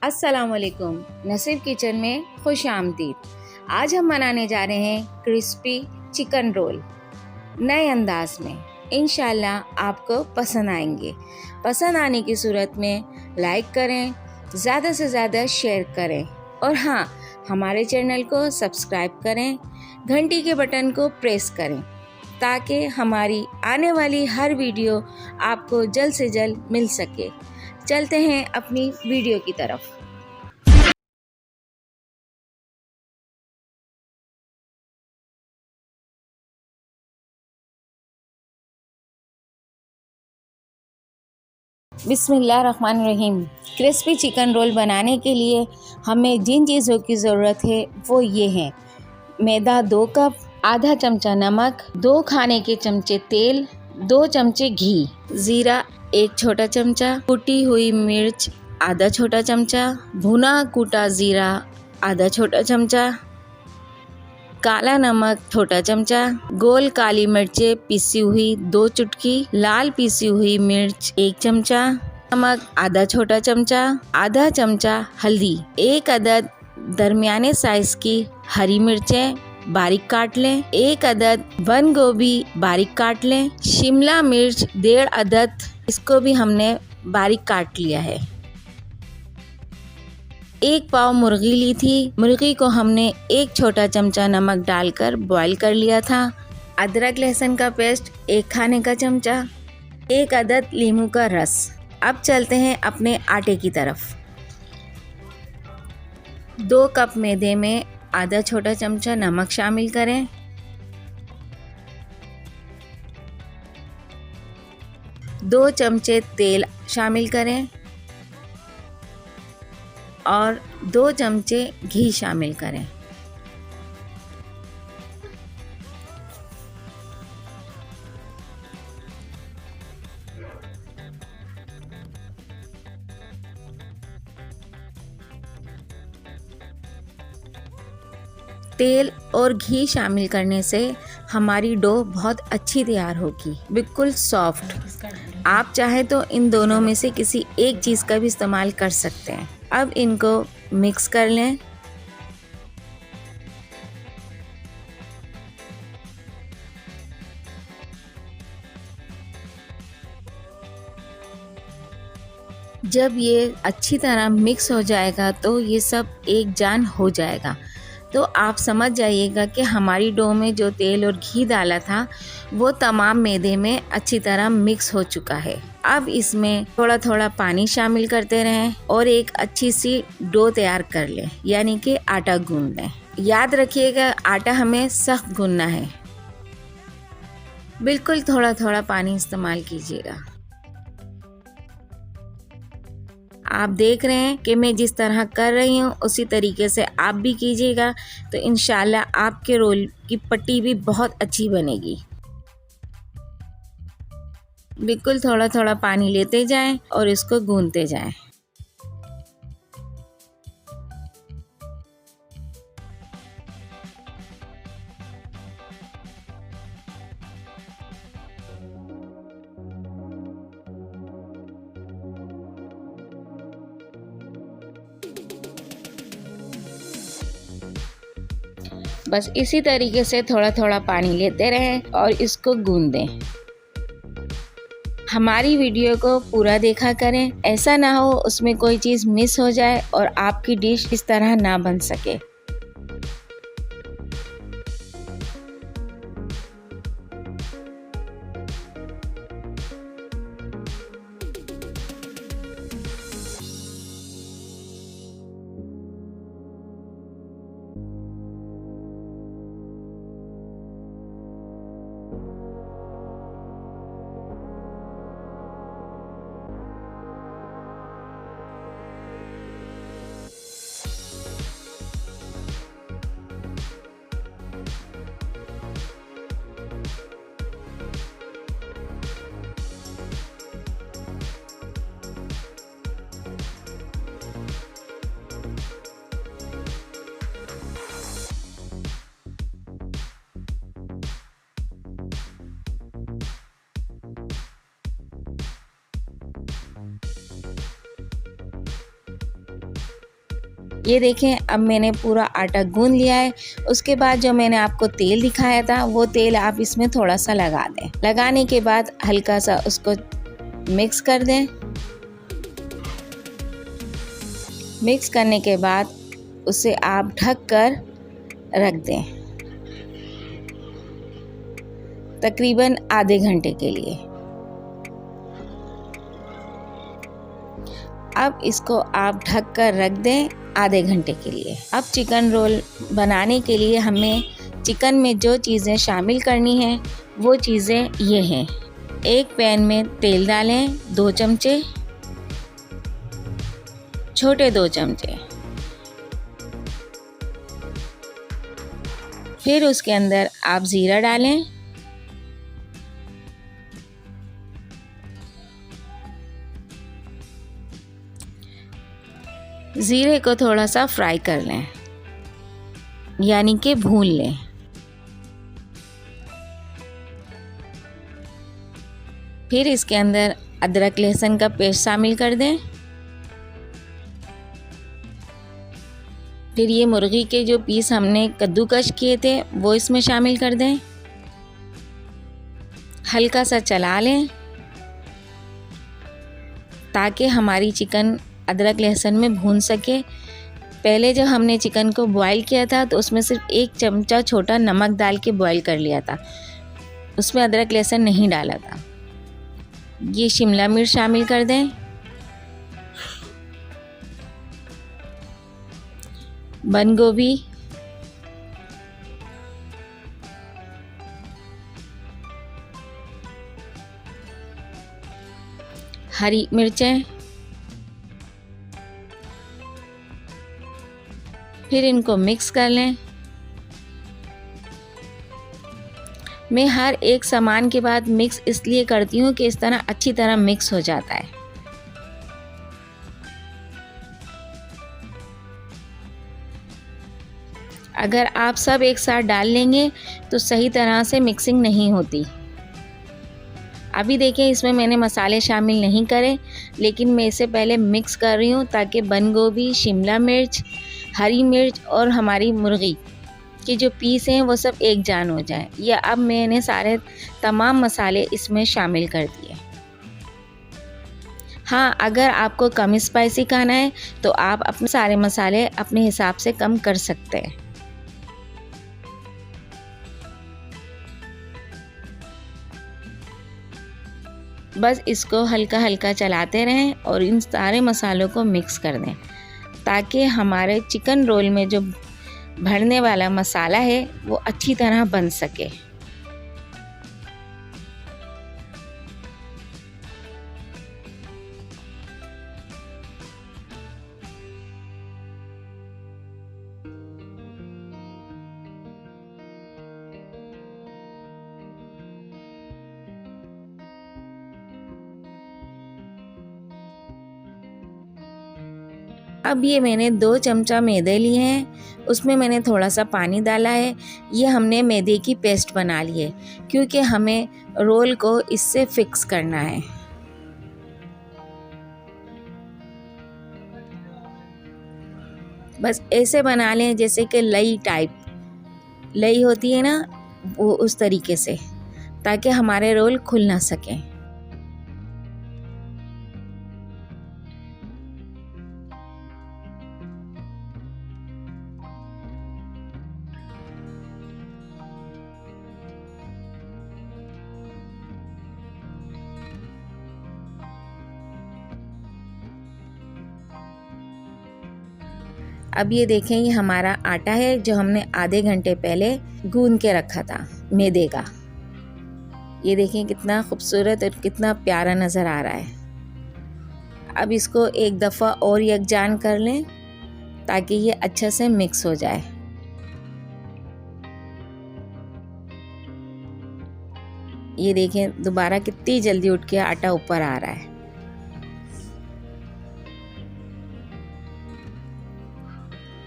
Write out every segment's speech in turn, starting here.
अस्सलामुअलैकुम। नसीब किचन में खुश आमदीद। आज हम बनाने जा रहे हैं क्रिस्पी चिकन रोल नए अंदाज में। इंशाल्लाह आपको पसंद आएंगे। पसंद आने की सूरत में लाइक करें, ज़्यादा से ज़्यादा शेयर करें और हाँ, हमारे चैनल को सब्सक्राइब करें, घंटी के बटन को प्रेस करें ताकि हमारी आने वाली हर वीडियो आपको जल्द से जल्द मिल सके। चलते हैं अपनी वीडियो की तरफ। बिस्मिल्लाहिर्रहमानिर्रहीम। क्रिस्पी चिकन रोल बनाने के लिए हमें जिन चीज़ों की ज़रूरत है वो ये हैं: मैदा 2 कप, आधा चमचा नमक, 2 खाने के चमचे तेल, 2 चमचे घी, ज़ीरा 1 छोटा चमचा, कुटी हुई मिर्च आधा छोटा चमचा, भुना कूटा ज़ीरा आधा छोटा चमचा, काला नमक छोटा चमचा, गोल काली मिर्चें पिसी हुई 2 चुटकी, लाल पिसी हुई मिर्च 1 चमचा, नमक आधा छोटा चमचा, आधा चमचा हल्दी, 1 अदद दरमियाने साइज की हरी मिर्चें बारीक काट लें, 1 अदद बंद गोभी बारीक काट लें, शिमला मिर्च 1.5 अदद, इसको भी हमने बारीक काट लिया है। 1 पाव मुर्गी ली थी। मुर्गी को हमने 1 छोटा चमचा नमक डालकर बॉईल कर लिया था। अदरक लहसुन का पेस्ट 1 खाने का चमचा, 1 अदद नींबू का रस। अब चलते हैं अपने आटे की तरफ। 2 कप मैदे में आधा छोटा चमचा नमक शामिल करें, 2 चमचे तेल शामिल करें और 2 चमचे घी शामिल करें। तेल और घी शामिल करने से हमारी डो बहुत अच्छी तैयार होगी, बिल्कुल सॉफ्ट। आप चाहें तो इन दोनों में से किसी एक चीज़ का भी इस्तेमाल कर सकते हैं। अब इनको मिक्स कर लें। जब ये अच्छी तरह मिक्स हो जाएगा तो ये सब एक जान हो जाएगा। तो आप समझ जाइएगा कि हमारी डो में जो तेल और घी डाला था वो तमाम मैदे में अच्छी तरह मिक्स हो चुका है। अब इसमें थोड़ा थोड़ा पानी शामिल करते रहें और एक अच्छी सी डो तैयार कर लें, यानी कि आटा गूंद लें। याद रखिएगा, आटा हमें सख्त गूंदना है, बिल्कुल थोड़ा थोड़ा पानी इस्तेमाल कीजिएगा। आप देख रहे हैं कि मैं जिस तरह कर रही हूँ उसी तरीके से आप भी कीजिएगा, तो इंशाल्लाह आपके रोल की पट्टी भी बहुत अच्छी बनेगी। बिल्कुल थोड़ा थोड़ा पानी लेते जाएं और इसको गूंथते जाएं। बस इसी तरीके से थोड़ा थोड़ा पानी लेते रहें और इसको गूंदें। हमारी वीडियो को पूरा देखा करें, ऐसा ना हो उसमें कोई चीज़ मिस हो जाए और आपकी डिश इस तरह ना बन सके। ये देखें, अब मैंने पूरा आटा गूंद लिया है। उसके बाद जो मैंने आपको तेल दिखाया था वो तेल आप इसमें थोड़ा सा लगा दें। लगाने के बाद हल्का सा उसको मिक्स कर दें। मिक्स करने के बाद उसे आप ढक कर रख दें तकरीबन आधे घंटे के लिए। अब इसको आप ढक कर रख दें आधे घंटे के लिए। अब चिकन रोल बनाने के लिए हमें चिकन में जो चीज़ें शामिल करनी हैं वो चीज़ें ये हैं। एक पैन में तेल डालें 2 चमचे, छोटे 2 चमचे। फिर उसके अंदर आप ज़ीरा डालें, ज़ीरे को थोड़ा सा फ्राई कर लें, यानी कि भून लें। फिर इसके अंदर अदरक लहसुन का पेस्ट शामिल कर दें। फिर ये मुर्गी के जो पीस हमने कद्दूकश किए थे वो इसमें शामिल कर दें। हल्का सा चला लें ताकि हमारी चिकन अदरक लहसुन में भून सके। पहले जब हमने चिकन को बॉईल किया था तो उसमें सिर्फ 1 चमचा छोटा नमक डाल के बॉईल कर लिया था, उसमें अदरक लहसुन नहीं डाला था। ये शिमला मिर्च शामिल कर दें, बंद गोभी, हरी मिर्चें। फिर इनको मिक्स कर लें। मैं हर एक सामान के बाद मिक्स इसलिए करती हूँ कि इस तरह अच्छी तरह मिक्स हो जाता है। अगर आप सब एक साथ डाल लेंगे तो सही तरह से मिक्सिंग नहीं होती। अभी देखें, इसमें मैंने मसाले शामिल नहीं करे, लेकिन मैं इससे पहले मिक्स कर रही हूँ ताकि बंद गोभी, शिमला मिर्च, हरी मिर्च और हमारी मुर्गी के जो पीस हैं वो सब एक जान हो जाए। या अब मैंने सारे तमाम मसाले इसमें शामिल कर दिए। हाँ, अगर आपको कम स्पाइसी खाना है तो आप अपने सारे मसाले अपने हिसाब से कम कर सकते हैं। बस इसको हल्का हल्का चलाते रहें और इन सारे मसालों को मिक्स कर दें ताकि हमारे चिकन रोल में जो भरने वाला मसाला है वो अच्छी तरह बन सके। अब ये मैंने 2 चमचा मैदे लिए हैं, उसमें मैंने थोड़ा सा पानी डाला है। ये हमने मैदे की पेस्ट बना ली है क्योंकि हमें रोल को इससे फिक्स करना है। बस ऐसे बना लें जैसे कि लई टाइप लई होती है ना, वो उस तरीके से, ताकि हमारे रोल खुल ना सकें। अब ये देखें, ये हमारा आटा है जो हमने आधे घंटे पहले गूंद के रखा था मैदे का। ये देखें कितना खूबसूरत और कितना प्यारा नज़र आ रहा है। अब इसको एक दफ़ा और यकजान कर लें ताकि ये अच्छे से मिक्स हो जाए। ये देखें दोबारा कितनी जल्दी उठ के आटा ऊपर आ रहा है।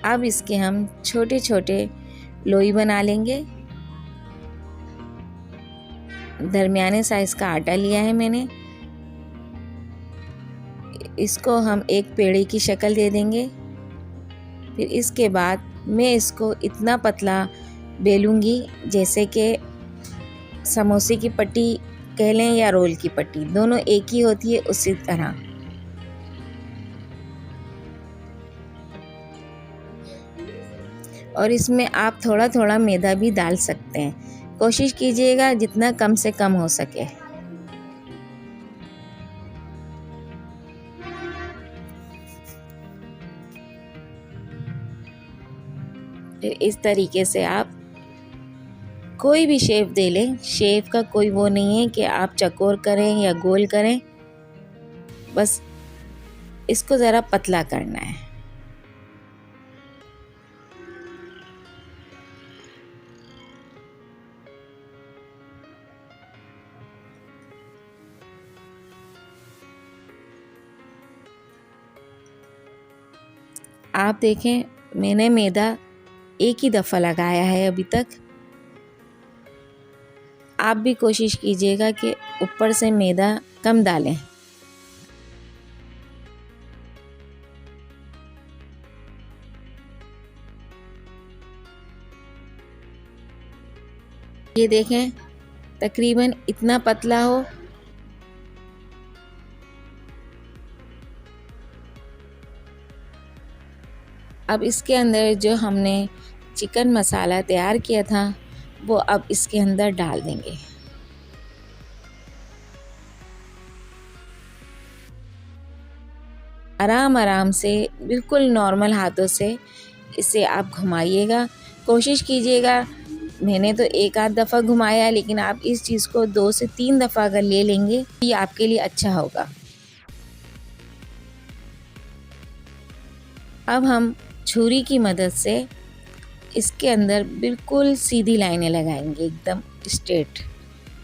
अब इसके हम छोटे छोटे लोई बना लेंगे। दरमियाने साइज का आटा लिया है मैंने। इसको हम एक पेड़े की शक्ल दे देंगे। फिर इसके बाद मैं इसको इतना पतला बेलूँगी जैसे कि समोसे की पट्टी कह लें या रोल की पट्टी, दोनों एक ही होती है, उसी तरह। और इसमें आप थोड़ा थोड़ा मैदा भी डाल सकते हैं। कोशिश कीजिएगा जितना कम से कम हो सके। फिर इस तरीके से आप कोई भी शेप दे लें। शेप का कोई वो नहीं है कि आप चौकोर करें या गोल करें, बस इसको ज़रा पतला करना है। आप देखें, मैंने मैदा एक ही दफ़ा लगाया है अभी तक। आप भी कोशिश कीजिएगा कि ऊपर से मैदा कम डालें। ये देखें, तकरीबन इतना पतला हो। अब इसके अंदर जो हमने चिकन मसाला तैयार किया था वो अब इसके अंदर डाल देंगे। आराम आराम से, बिल्कुल नॉर्मल हाथों से इसे आप घुमाइएगा। कोशिश कीजिएगा, मैंने तो एक आध दफ़ा घुमाया, लेकिन आप इस चीज़ को 2 से 3 दफ़ा अगर ले लेंगे ये आपके लिए अच्छा होगा। अब हम छुरी की मदद से इसके अंदर बिल्कुल सीधी लाइनें लगाएंगे, एकदम स्ट्रेट।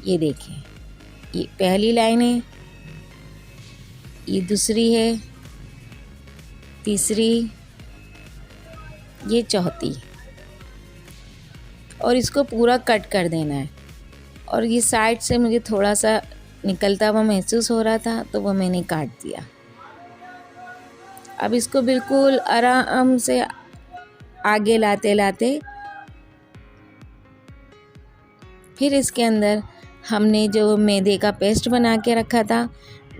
ये देखें, ये पहली लाइन है, ये दूसरी है, तीसरी, ये चौथी। और इसको पूरा कट कर देना है। और ये साइड से मुझे थोड़ा सा निकलता हुआ महसूस हो रहा था तो वो मैंने काट दिया। अब इसको बिल्कुल आराम से आगे लाते लाते फिर इसके अंदर हमने जो मैदे का पेस्ट बना के रखा था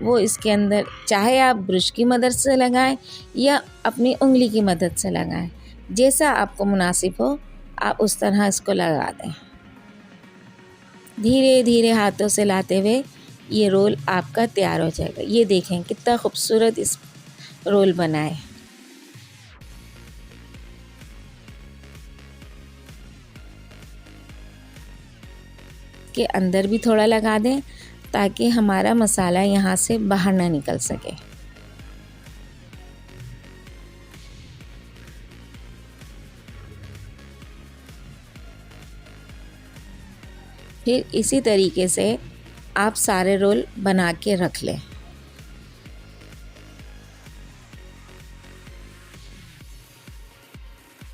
वो इसके अंदर, चाहे आप ब्रश की मदद से लगाएं या अपनी उंगली की मदद से लगाएं, जैसा आपको मुनासिब हो आप उस तरह इसको लगा दें। धीरे धीरे हाथों से लाते हुए ये रोल आपका तैयार हो जाएगा। ये देखें कितना खूबसूरत इस रोल बना है। के अंदर भी थोड़ा लगा दें ताकि हमारा मसाला यहाँ से बाहर ना निकल सके। फिर इसी तरीके से आप सारे रोल बना के रख लें।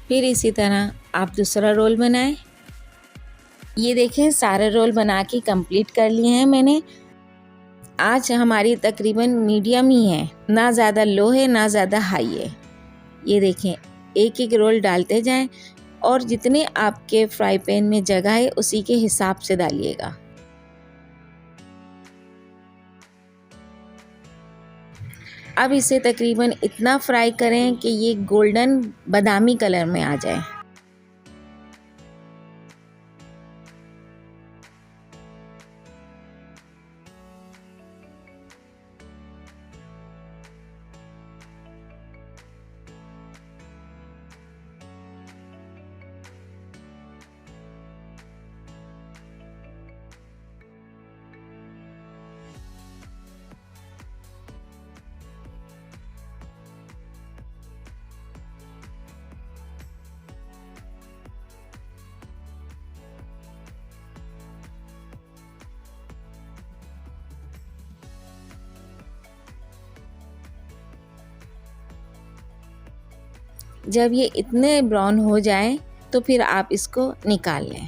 फिर इसी तरह आप दूसरा रोल बनाएं। ये देखें, सारे रोल बना के कंप्लीट कर लिए हैं मैंने। आँच हमारी तकरीबन मीडियम ही है, ना ज़्यादा लो है ना ज़्यादा हाई है। ये देखें, एक एक रोल डालते जाएं और जितने आपके फ्राई पैन में जगह है उसी के हिसाब से डालिएगा। अब इसे तकरीबन इतना फ्राई करें कि ये गोल्डन बादामी कलर में आ जाए। जब ये इतने ब्राउन हो जाए तो फिर आप इसको निकाल लें।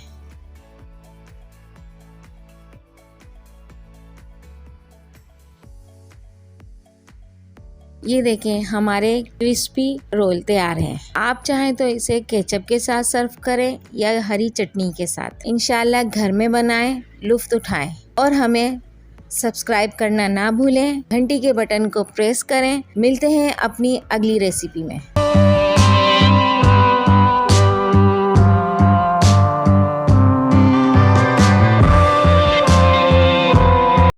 ये देखें हमारे क्रिस्पी रोल तैयार हैं। आप चाहें तो इसे केचप के साथ सर्व करें या हरी चटनी के साथ। इंशाल्लाह घर में बनाएं, लुफ्त उठाएं और हमें सब्सक्राइब करना ना भूलें। घंटी के बटन को प्रेस करें। मिलते हैं अपनी अगली रेसिपी में।